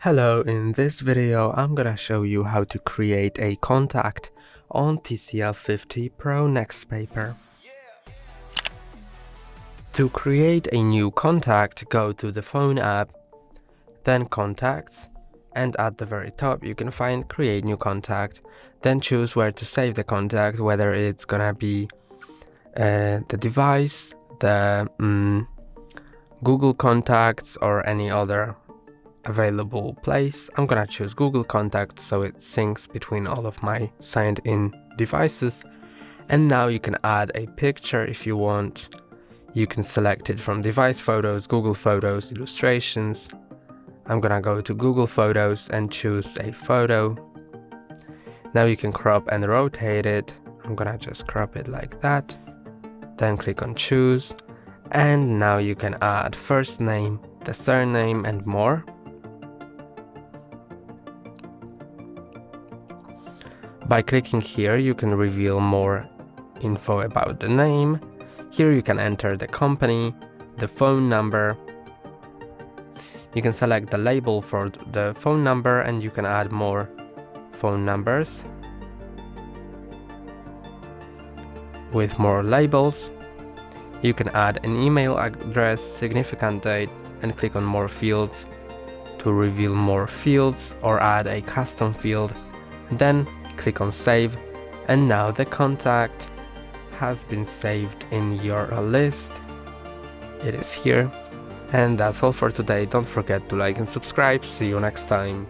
Hello, in this video I'm gonna show you how to create a contact on TCL 50 Pro NxtPaper. To create a new contact, go to the phone app, then contacts, and at the very top you can find create new contact. Then choose where to save the contact, whether it's gonna be the device, the Google Contacts or any other available place. I'm gonna choose Google Contacts so it syncs between all of my signed in devices. And now you can add a picture if you want. You can select it from device photos, Google Photos, illustrations. I'm gonna go to Google Photos and choose a photo. Now you can crop and rotate it. I'm gonna just crop it like that. Then click on choose. And now you can add first name, the surname and more. By clicking here, you can reveal more info about the name. Here you can enter the company, the phone number. You can select the label for the phone number and you can add more phone numbers with more labels. You can add an email address, significant date, and click on more fields to reveal more fields or add a custom field. Then click on save, and now the contact has been saved in your list. It is here. And that's all for today. Don't forget to like and subscribe. See you next time.